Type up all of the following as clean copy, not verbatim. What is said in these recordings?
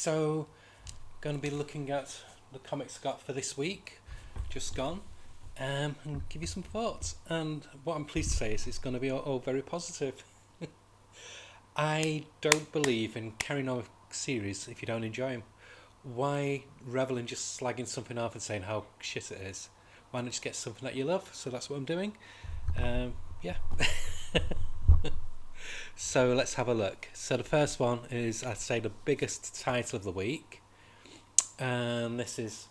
so going to be looking at the comics I got for this week, just gone, and give you some thoughts. And what I'm pleased to say is it's going to be all very positive. I don't believe in carrying on a series if you don't enjoy them. Why revel in just slagging something off and saying how shit it is? Why not just get something that you love? So that's what I'm doing. Yeah. So let's have a look. So the first one is, I'd say, the biggest title of the week, and this is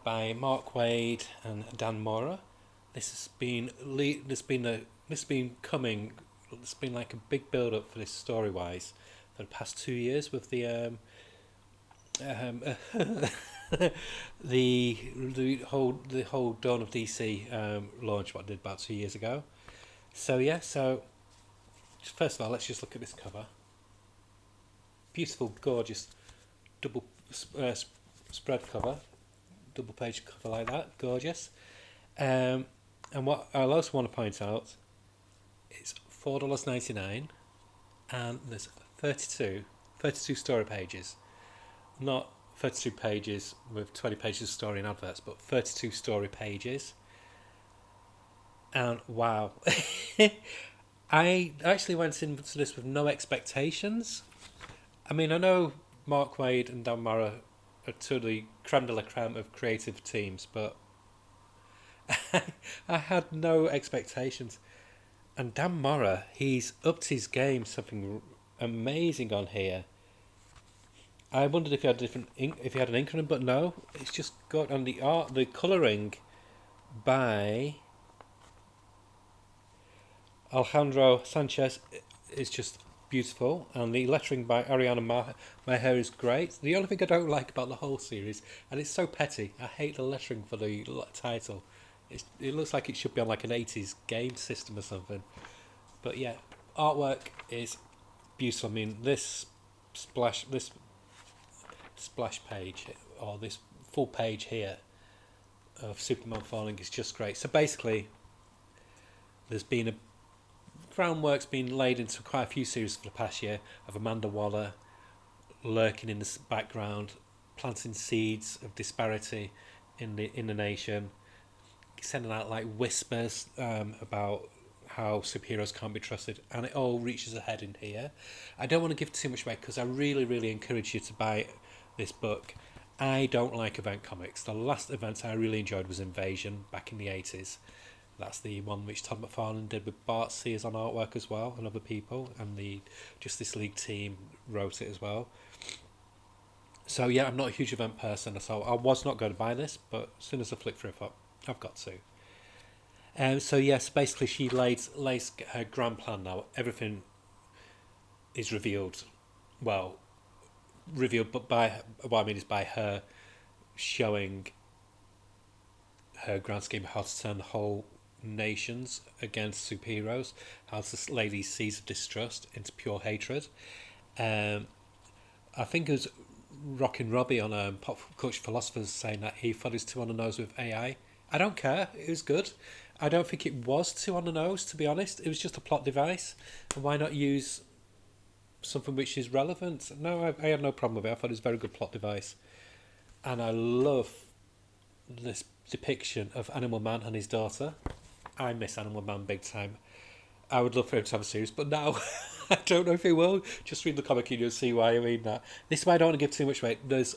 by Mark Waid and Dan Mora. This has been coming. It's been like a big build up for this story wise for the past 2 years with the the whole Dawn of DC launch what I did about 2 years ago. So yeah, first of all, let's just look at this cover. Beautiful, gorgeous, double spread cover, double page cover like that, gorgeous. And what I also want to point out, it's $4.99, and there's 32 story pages, not 32 pages with 20 pages of story and adverts, but 32 story pages. And wow. I actually went into this with no expectations. I mean, I know Mark Waid and Dan Mora are two of the creme de la creme of creative teams, but I had no expectations. And Dan Mora, he's upped his game, something amazing on here. I wondered if he had an inkling, but no, it's just got on the art, the colouring by Alejandro Sanchez is just beautiful, and the lettering by Ariana Maher is great. The only thing I don't like about the whole series, and it's so petty, I hate the lettering for the title. It looks like it should be on like an 80s game system or something. But yeah, artwork is beautiful. I mean, this splash page, or this full page here of Superman falling is just great. So basically, there's been a groundwork's been laid into quite a few series for the past year of Amanda Waller lurking in the background, planting seeds of disparity in the nation, sending out like whispers about how superheroes can't be trusted, and it all reaches a head in here. I don't want to give too much away because I really encourage you to buy this book. I don't like event comics. The last event I really enjoyed was Invasion back in the 80s. That's the one which Todd McFarlane did with Bart Sears on artwork as well, and other people, and the Justice League team wrote it as well. So yeah, I'm not a huge event person, so I was not going to buy this, but as soon as I flicked through, I thought, I've got to. So yes, basically she lays her grand plan now. Everything is revealed. Well, revealed, but by what I mean is by her showing her grand scheme of how to turn the whole nations against superheroes, how to lay these seeds of distrust into pure hatred. I think it was Rockin' Robbie on Pop Culture Philosophers saying that he thought it was too on the nose with AI. I don't care, it was good. I don't think it was too on the nose, to be honest. It was just a plot device. And why not use something which is relevant? No, I had no problem with it. I thought it was a very good plot device. And I love this depiction of Animal Man and his daughter. I miss Animal Man big time. I would love for him to have a series, but now I don't know if he will. Just read the comic and you'll see why I mean that. This is why I don't want to give too much away. There's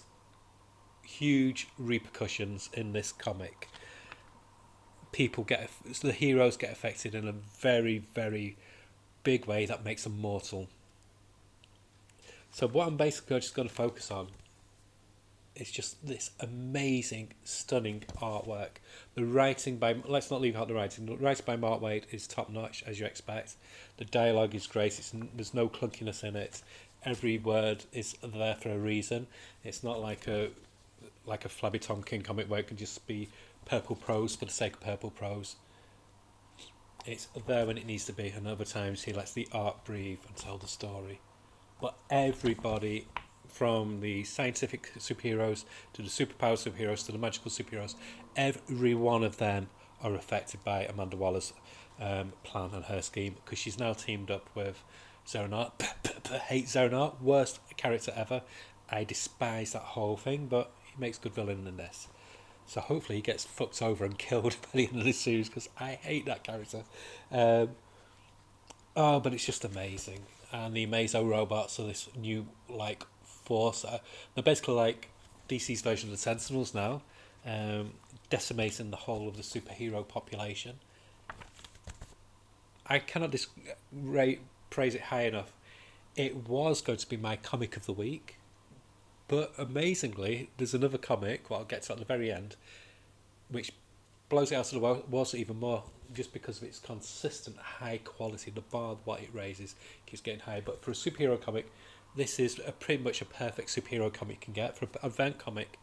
huge repercussions in this comic. The heroes get affected in a very big way that makes them mortal. So what I'm basically just going to focus on is just this amazing, stunning artwork. The writing let's not leave out the writing. The writing by Mark Waid is top notch, as you expect. The dialogue is great. There's no clunkiness in it. Every word is there for a reason. It's not like a Flabby Tom King comic where it can just be purple prose for the sake of purple prose. It's there when it needs to be, and other times he lets the art breathe and tell the story. But everybody, from the scientific superheroes to the superpower superheroes to the magical superheroes, every one of them are affected by Amanda Waller's plan and her scheme, because she's now teamed up with Zeronart. Hate Zeronart, worst character ever. I despise that whole thing, but he makes good villain in this. So hopefully he gets fucked over and killed by the end of this series because I hate that character. Um, oh, but it's just amazing. And the Amazo robots are this new like force. They're basically like DC's version of the Sentinels now, um, decimating the whole of the superhero population. I cannot praise it high enough. It was going to be my comic of the week, but amazingly, there's another comic, what I'll get to at the very end, which blows it out of the water even more, just because of its consistent high quality. The bar of what it raises keeps getting higher. But for a superhero comic, this is pretty much a perfect superhero comic you can get. For an event comic,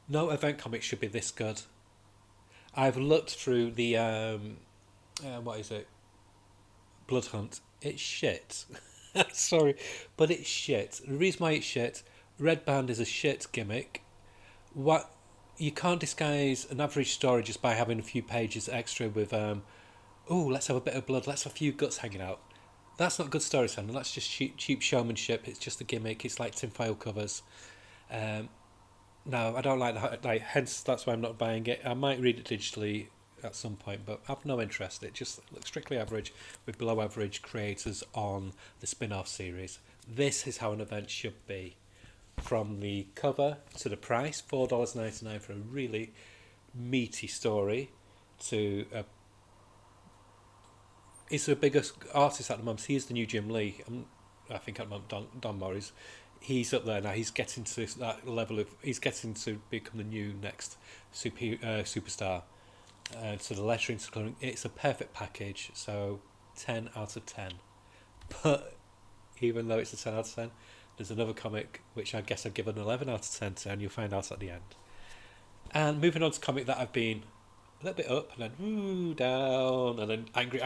no event comic should be this good. I've looked through the what is it? Blood Hunt. It's shit. Sorry, but it's shit. The reason why it's shit, Red Band is a shit gimmick. What you can't disguise an average story just by having a few pages extra with let's have a bit of blood, let's have a few guts hanging out. That's not good storytelling. That's just cheap showmanship. It's just a gimmick. It's like tinfoil covers. No, I don't like that. Like, hence, that's why I'm not buying it. I might read it digitally at some point, but I've no interest. It just looks strictly average with below average creators on the spin-off series. This is how an event should be. From the cover to the price, $4.99 for a really meaty story, to he's the biggest artist at the moment. He is the new Jim Lee. I think at the moment Don Morris. He's up there now. He's getting to that level of. He's getting to become the new next superstar. So the lettering's coloring. It's a perfect package. So 10 out of 10. But even though it's a 10 out of 10, there's another comic which I guess I'd give an 11 out of 10 to, and you'll find out at the end. And moving on to comic that I've been a little bit up, and then down, and then angry,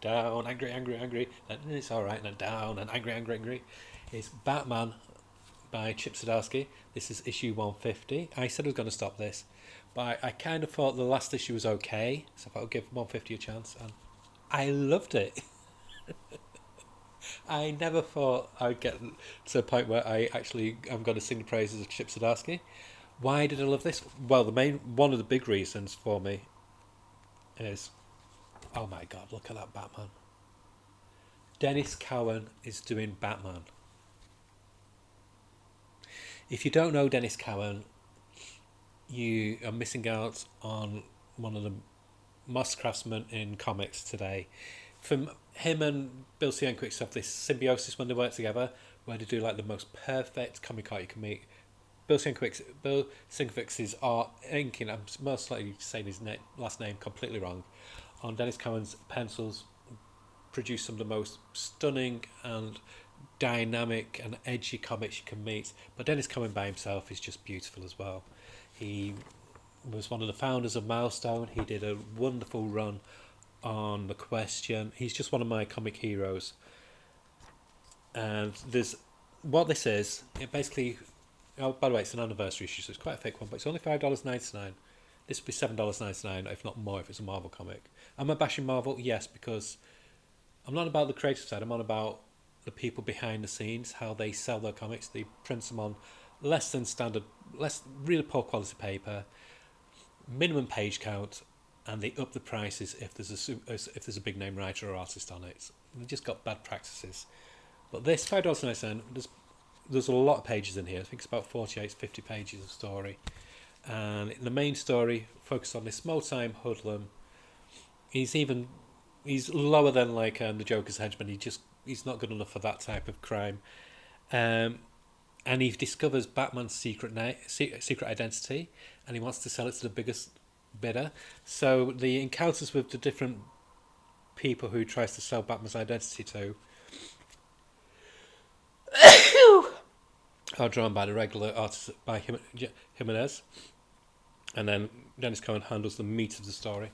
down, angry, then it's alright, and then down, and angry. It's Batman by Chip Zdarsky. This is issue 150. I said I was going to stop this, but I kind of thought the last issue was okay, so I thought I'd give 150 a chance, and I loved it. I never thought I'd get to the point where I'm going to sing the praises of Chip Zdarsky. Why did I love this? Well, one of the big reasons for me is, oh my god, look at that Batman. Dennis Cowan is doing Batman. If you don't know Dennis Cowan, you are missing out on one of the most craftsmen in comics today. From him and Bill Sienkiewicz have this symbiosis when they work together, where they do like the most perfect comic art you can make. Bill Sienkiewicz's art inking, I'm most likely saying his last name completely wrong, on Dennis Cowan's pencils produce some of the most stunning and dynamic and edgy comics you can meet. But Dennis Cowan by himself is just beautiful as well. He was one of the founders of Milestone. He did a wonderful run on The Question. He's just one of my comic heroes. And there's what this is. It basically, oh, by the way, it's an anniversary issue, so it's quite a thick one, but it's only $5.99. This would be $7.99, if not more, if it's a Marvel comic. Am I bashing Marvel? Yes, because I'm not about the creative side. I'm on about the people behind the scenes, how they sell their comics. They print them on less than standard, really poor quality paper, minimum page count, and they up the prices if there's a big name writer or artist on it. They've just got bad practices. But this $5.99, there's a lot of pages in here. I think it's about 48 to 50 pages of story. And the main story focuses on this small-time hoodlum. He's lower than like the Joker's henchman. He's not good enough for that type of crime. And he discovers Batman's secret identity, and he wants to sell it to the biggest bidder. So the encounters with the different people who he tries to sell Batman's identity to are drawn by the regular artist by Jimenez, and then Dennis Cowan handles the meat of the story.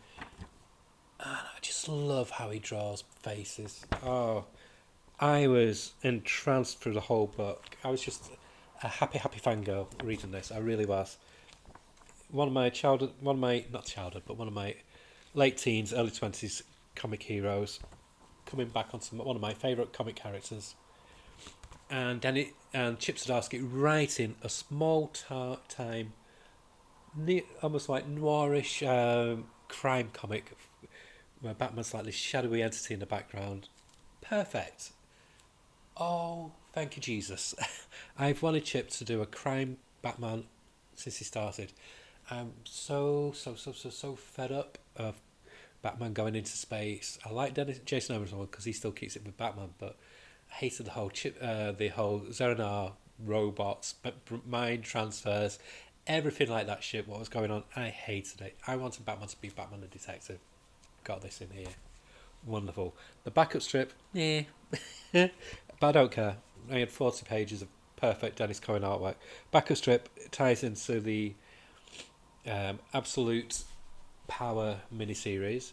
And I just love how he draws faces. Oh, I was entranced through the whole book. I was just a happy fangirl reading this. I really was. One of my late teens, early 20s comic heroes, coming back on one of my favourite comic characters. and then Chip Zdarsky writing a small time, almost like noirish crime comic where Batman's like this shadowy entity in the background. Perfect. Oh, thank you, Jesus. I've wanted Chip to do a crime Batman since he started. I'm so fed up of Batman going into space. I like Jason Aaron's one because he still keeps it with Batman, but I hated the whole Zonar robots, mind transfers, everything like that shit. What was going on? I hated it. I wanted Batman to be Batman the detective. Got this in here. Wonderful. The backup strip, yeah, but I don't care. I had 40 pages of perfect Dennis Cohen artwork. Backup strip ties into the Absolute Power miniseries.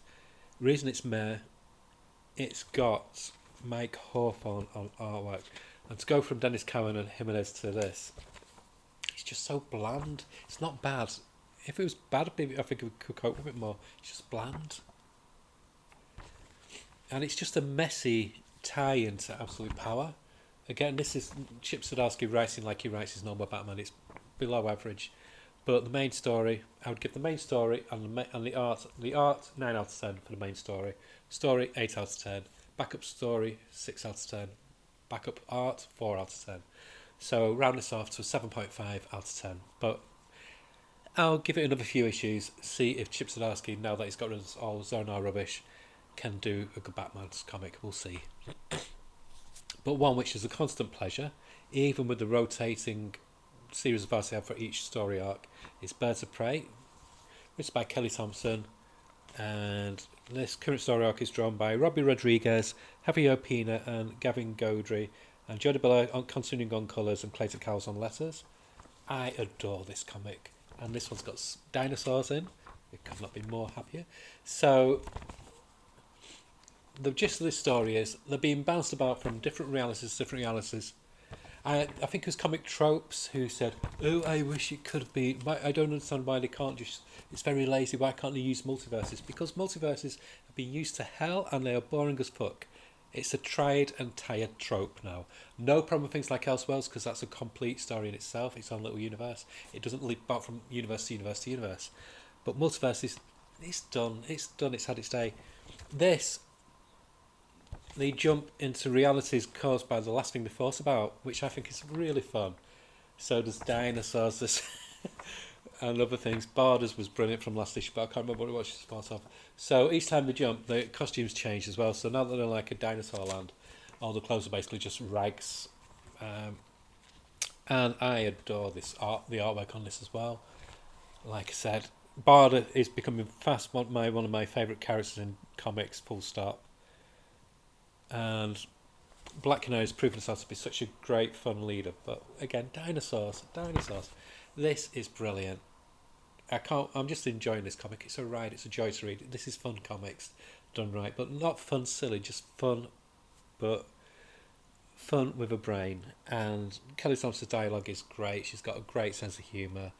Reason it's meh, it's got Mike Hawthorne on artwork. And to go from Dennis Cohen and Jimenez to this, it's just so bland. It's not bad. If it was bad, maybe I think we could cope with it more. It's just bland. And it's just a messy tie into Absolute Power. Again, this is Chip Zdarsky writing like he writes his normal Batman. It's below average. But the main story, I would give the main story and the art 9 out of 10 for the main story. Story 8 out of 10. Backup story 6 out of 10. Backup art 4 out of 10. So round this off to a 7.5 out of 10. But I'll give it another few issues, see if Chip Zdarsky, now that he's got rid of all Zonar rubbish, can do a good Batman's comic. We'll see. But one which is a constant pleasure, even with the rotating series of arts I have for each story arc, is Birds of Prey, written by Kelly Thompson, and this current story arc is drawn by Robbie Rodriguez, Javier Pina and Gavin Gaudry, and Jody Bella continuing on colours and Clayton Cowles on letters. I adore this comic, and this one's got dinosaurs in. It could not be more happier. So the gist of this story is they're being bounced about from different realities to different realities. I think it was Comic Tropes who said, "Oh, I wish it could be. I don't understand why they can't just. It's very lazy. Why can't they use multiverses? Because multiverses have been used to hell and they are boring as fuck. It's a tried and tired trope now. No problem with things like Elseworlds because that's a complete story in itself. Its own little universe. It doesn't leap out from universe to universe to universe. But multiverses, it's done. It's done. It's had its day. This." They jump into realities caused by the last thing they thought about, which I think is really fun. So there's dinosaurs, there's and other things. Borders was brilliant from last issue, but I can't remember what it was she's part of. So each time they jump, the costumes change as well. So now that they're like a dinosaur land, all the clothes are basically just rags. And I adore this the artwork on this as well. Like I said, Barda is becoming fast one of my favourite characters in comics, full stop. And Black Canary has proven itself to be such a great, fun leader. But again, dinosaurs. This is brilliant. I'm just enjoying this comic. It's a ride. It's a joy to read. This is fun comics done right, but not fun silly, just fun, but fun with a brain. And Kelly Thompson's dialogue is great. She's got a great sense of humour.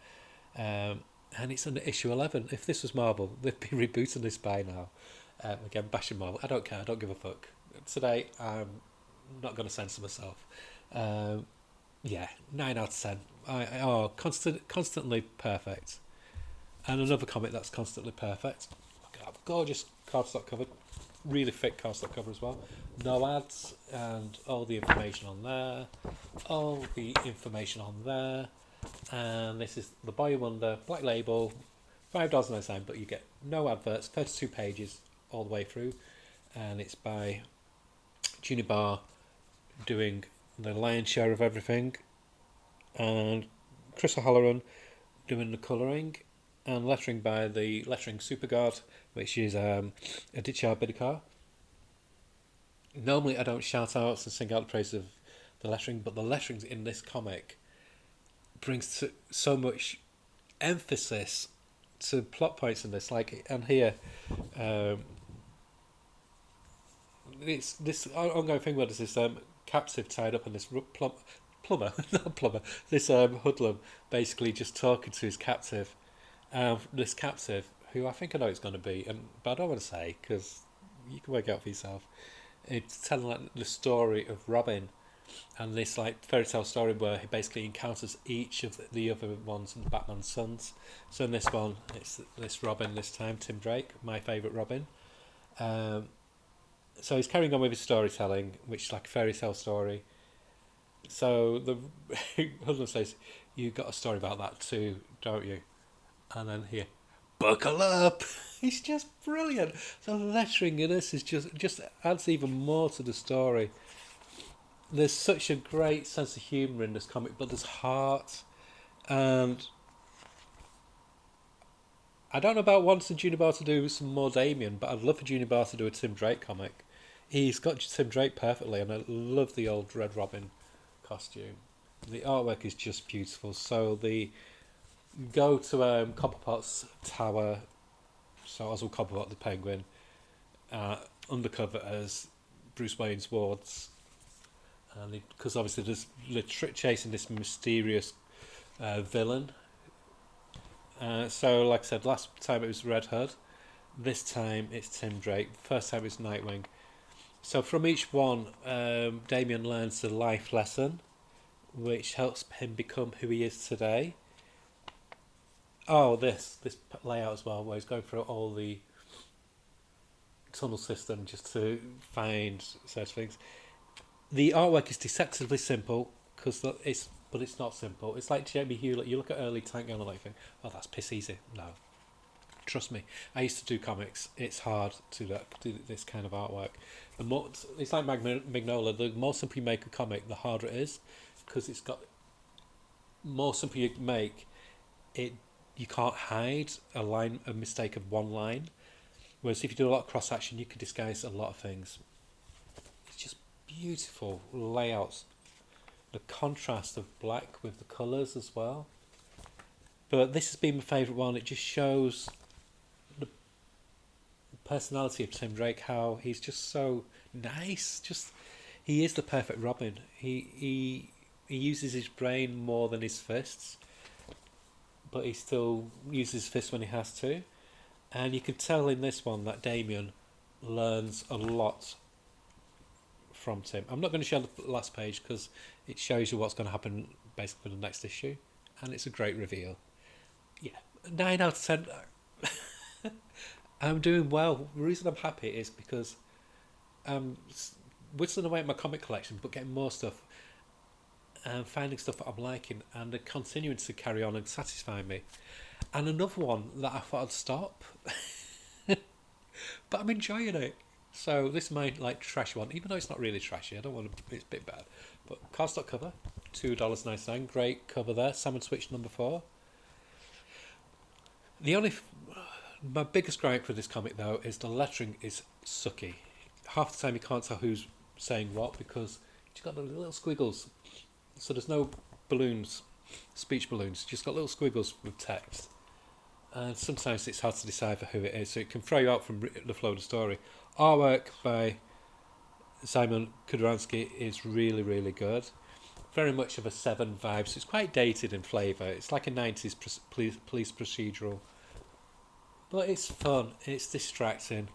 And it's under issue 11. If this was Marvel, they'd be rebooting this by now. Again, bashing Marvel. I don't care. I don't give a fuck. Today, I'm not going to censor myself. 9 out of 10. Constantly perfect. And another comic that's constantly perfect. Gorgeous cardstock cover. Really thick cardstock cover as well. No ads and all the information on there. And this is The Boy Wonder, Black Label, $5.99, but you get no adverts, 32 pages all the way through. And it's by Junior Barr doing the lion's share of everything, and Chris O'Halloran doing the colouring, and lettering by the lettering Superguard, which is Aditya Bidikar. Normally I don't shout out and sing out the praise of the lettering, but the lettering in this comic brings so much emphasis to plot points in this. Like, and here, it's this ongoing thing where there's this captive tied up in this plumber, not plumber, this hoodlum basically just talking to his captive. This captive, who I think I know it's going to be, but I don't want to say because you can work out for yourself. It's telling like the story of Robin, and this like fairy tale story where he basically encounters each of the other ones and Batman's sons. So in this one, it's this Robin this time, Tim Drake, my favourite Robin. Um, so he's carrying on with his storytelling, which is like a fairy tale story. So the husband says, "You got a story about that too, don't you?" And then here, buckle up. It's just brilliant. So the lettering in this is just adds even more to the story. There's such a great sense of humour in this comic, but there's heart. And I don't know about wanting Junior Bar to do some more Damien, but I'd love for Junior Bar to do a Tim Drake comic. He's got Tim Drake perfectly, and I love the old Red Robin costume. The artwork is just beautiful. So the go to Copperpot's tower. So Oswald Copperpot, the Penguin, undercover as Bruce Wayne's wards, and because obviously they're chasing this mysterious villain. So, like I said, last time it was Red Hood. This time it's Tim Drake. First time it's Nightwing. So from each one, Damien learns a life lesson, which helps him become who he is today. Oh, this layout as well, where he's going through all the tunnel system just to find such things. The artwork is deceptively simple but it's not simple. It's like Jamie Hewlett. You look at early Tank Gun and you think, oh, that's piss easy. No, trust me. I used to do comics. It's hard to do this kind of artwork. The more it's like Magnolia. The more simple you make a comic, the harder it is, because it's got more simple you make it. You can't hide a mistake of one line. Whereas if you do a lot of cross action, you can disguise a lot of things. It's just beautiful layouts. The contrast of black with the colours as well. But this has been my favourite one. It just shows the personality of Tim Drake, how he's just so nice. He is the perfect Robin. He uses his brain more than his fists, but he still uses his fists when he has to. And you can tell in this one that Damien learns a lot from Tim. I'm not going to show the last page because it shows you what's going to happen basically in the next issue, and it's a great reveal. Yeah, 9 out of 10. I'm doing well. The reason I'm happy is because I'm whistling away at my comic collection, but getting more stuff and finding stuff that I'm liking, and they're continuing to carry on and satisfy me. And another one that I thought I'd stop, but I'm enjoying it. So this is my like trash one, even though it's not really trashy. I don't want to. It's a bit bad, but cardstock cover, $2.99. Great cover there. Salmon Switch number 4. My biggest gripe for this comic though is the lettering is sucky. Half the time you can't tell who's saying what because you've got the little squiggles. So there's no balloons, speech balloons. You've just got little squiggles with text. And sometimes it's hard to decipher who it is, so it can throw you out from the flow of the story. Artwork by Simon Kudransky is really, really good. Very much of a Seven vibe, so it's quite dated in flavour. It's like a 90s police procedural. But it's fun, it's distracting.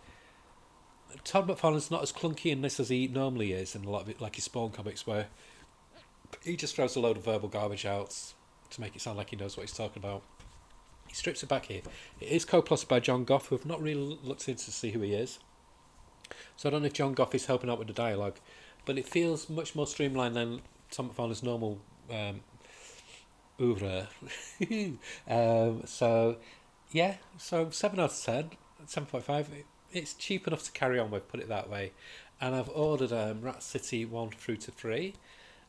Todd McFarlane's not as clunky in this as he normally is in a lot of it, like his Spawn comics, where he just throws a load of verbal garbage out to make it sound like he knows what he's talking about. He strips it back here. It is co-plotted by John Goff, who I've not really looked into to see who he is. So I don't know if John Goff is helping out with the dialogue, but it feels much more streamlined than Tom McFarlane's normal oeuvre. So 7 out of 10, 7.5. It's cheap enough to carry on with, put it that way. And I've ordered Rat City 1 through to 3.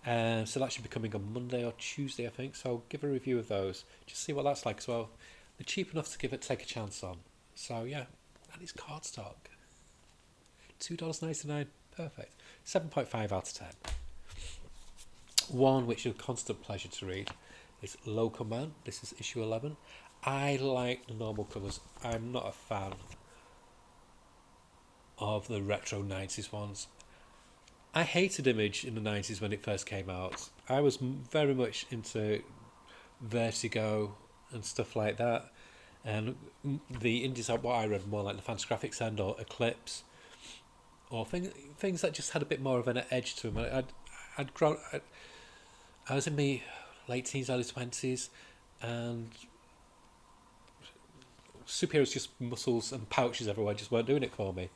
So that should be coming on Monday or Tuesday, I think. So I'll give a review of those. Just see what that's like as well. They're cheap enough to take a chance on. So yeah, and it's cardstock. $2.99, perfect. 7.5 out of 10. One which is a constant pleasure to read is Local Man. This is issue 11. I like the normal covers. I'm not a fan of the retro 90s ones. I hated Image in the 90s when it first came out. I was very much into Vertigo and stuff like that. And the indies are what I read more like the Fantagraphics End or Eclipse. Or things that just had a bit more of an edge to them. I was in my late teens, early 20s, and superheroes just muscles and pouches everywhere just weren't doing it for me.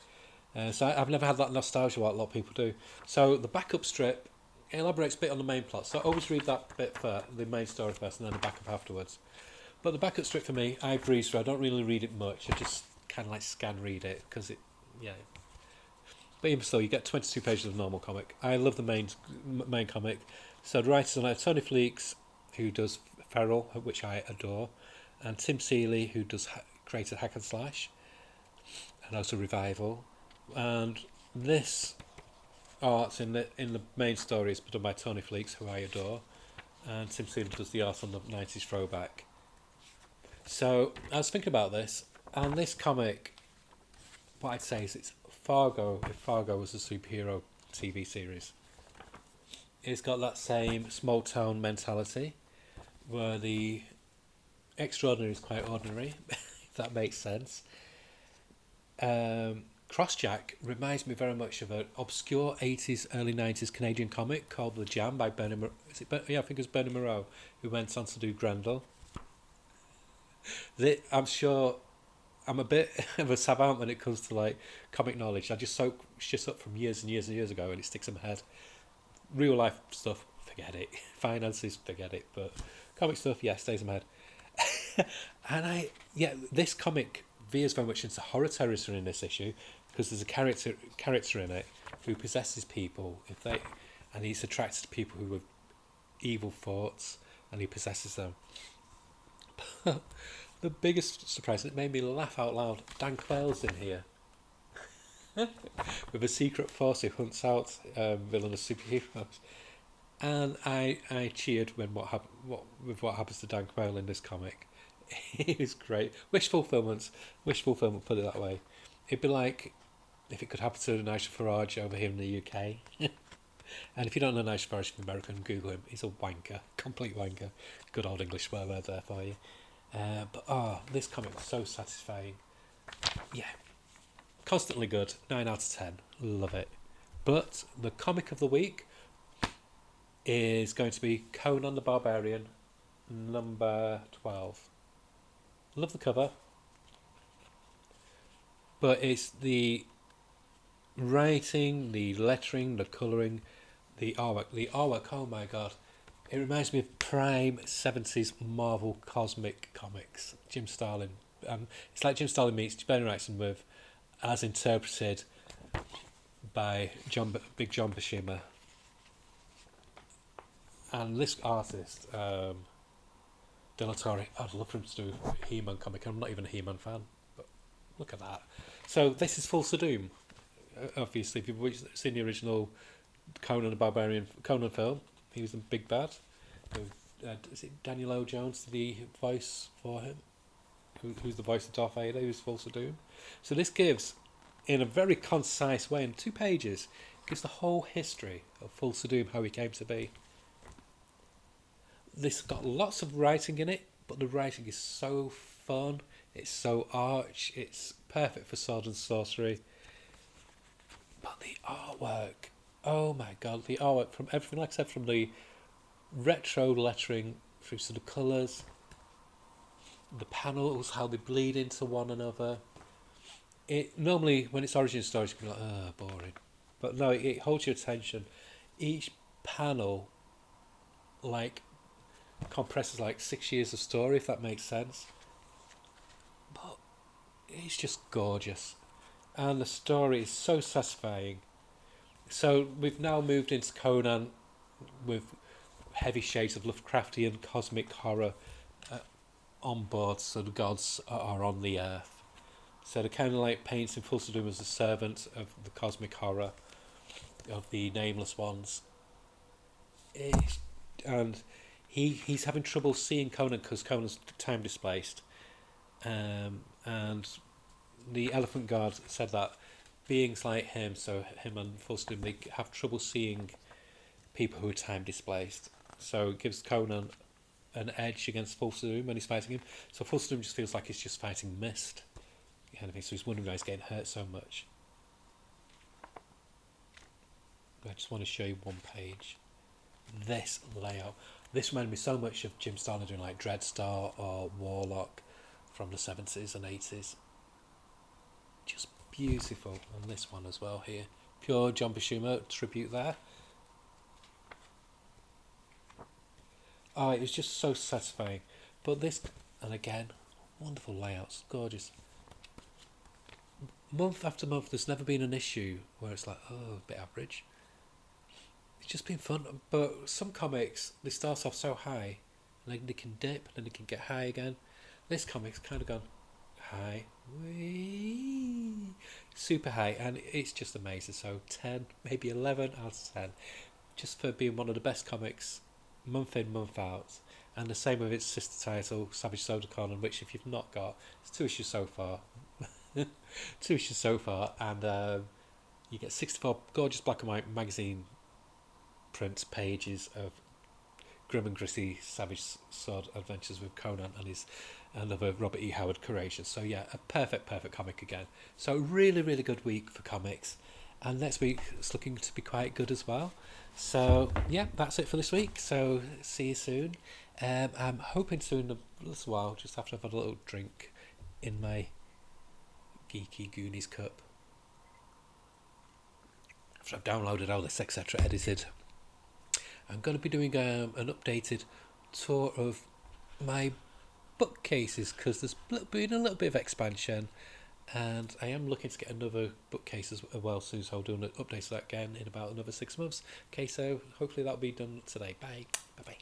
So I've never had that nostalgia what a lot of people do. So the backup strip elaborates a bit on the main plot. So I always read that bit for the main story first and then the backup afterwards. But the backup strip for me, I breeze through. I don't really read it much. I just kind of like scan read it because it, yeah. But even so, you get 22 pages of normal comic. I love the main comic. So the writers on it are Tony Fleeks, who does Feral, which I adore, and Tim Seeley, who does created Hack and Slash, and also Revival. And this art in the main story is done by Tony Fleeks, who I adore, and Tim Seeley does the art on the 90s throwback. So I was thinking about this, and this comic, what I'd say is it's Fargo, if Fargo was a superhero TV series. It's got that same small town mentality, where the extraordinary is quite ordinary, if that makes sense. Crossjack reminds me very much of an obscure 80s, early 90s Canadian comic called The Jam by Bernie. I think it's Bernie Moreau, who went on to do Grendel. I'm sure I'm a bit of a savant when it comes to like comic knowledge. I just soak shit up from years and years and years ago, and it sticks in my head. Real life stuff, forget it. Finances, forget it. But comic stuff, yeah, stays in my head. And this comic veers very much into horror territory in this issue because there's a character in it who possesses people and he's attracted to people who have evil thoughts and he possesses them. The biggest surprise, it made me laugh out loud. Dan Quayle's in here with a secret force who hunts out villainous superheroes, and I cheered when what happens to Dan Quayle in this comic. It was great. Wish fulfillment, put it that way. It'd be like if it could happen to Nigel Farage over here in the UK. And if you don't know Nigel Farage from America, Google him. He's a wanker, complete wanker. Good old English swear word there for you. This comic was so satisfying. Yeah, constantly good. 9 out of 10. Love it. But the comic of the week is going to be Conan the Barbarian, number 12. Love the cover, but it's the writing, the lettering, the colouring, the artwork. The artwork, oh my god, it reminds me of prime 70s Marvel cosmic comics. Jim Starlin. It's like Jim Starlin meets Ben Wrightson with, as interpreted by Big John Buscema. And this artist, De La Torre, I'd love for him to do a He-Man comic. I'm not even a He-Man fan, but look at that. So this is Full Doom. Obviously, if you've seen the original Conan the Barbarian Conan film, he was the big bad. Is it Daniel O. Jones, the voice for him? Who's the voice of Darth Vader, who's Full Doom? So this gives, in a very concise way, in 2 pages, gives the whole history of Full Doom, how he came to be. This got lots of writing in it, but the writing is so fun, it's so arch, it's perfect for sword and sorcery. But the artwork, oh my god, the artwork from everything, like I said, from the retro lettering through to the colours, the panels, how they bleed into one another. It normally, when it's origin stories, you can be like, boring. But no, it holds your attention. Each panel, like, compresses like 6 years of story, if that makes sense. But it's just gorgeous, and the story is so satisfying. So we've now moved into Conan with heavy shades of Lovecraftian cosmic horror on board, so the gods are on the earth. So the kind of like paints in Full Doom as a servant of the cosmic horror of the nameless ones. And he's having trouble seeing Conan because Conan's time displaced, and the Elephant Guard said that beings like him, so him and Full Doom, they have trouble seeing people who are time displaced. So it gives Conan an edge against Full Doom when he's fighting him. So Full Doom just feels like he's just fighting mist, kind of thing. So he's wondering why he's getting hurt so much. I just want to show you one page. this layout. This reminded me so much of Jim Starlin doing like Dreadstar or Warlock from the 70s and 80s. Just beautiful. And this one as well here. Pure John Buscema tribute there. Oh, it was just so satisfying. But this, and again, wonderful layouts, gorgeous. Month after month, there's never been an issue where it's like, oh, a bit average. It's just been fun. But some comics, they start off so high, and then they can dip, and then they can get high again. This comic's kind of gone high, wee, super high, and it's just amazing. So 10, maybe 11 out of 10, just for being one of the best comics, month in, month out. And the same with its sister title, Savage Soda Conan, which if you've not got, it's 2 issues so far. 2 issues so far, and you get 64 gorgeous black and white magazine print pages of grim and gritty Savage Sword adventures with Conan and his another Robert E. Howard creation. So yeah, a perfect comic again. So really, really good week for comics, and next week it's looking to be quite good as well. So yeah, that's it for this week. So see you soon. I'm hoping soon, a little while, just after I've had a little drink in my geeky Goonies cup, after I've downloaded all this etc, edited, I'm going to be doing an updated tour of my bookcases, because there's been a little bit of expansion, and I am looking to get another bookcase as well soon, so I'll do an update of that again in about another 6 months. Okay, so hopefully that'll be done today. Bye bye.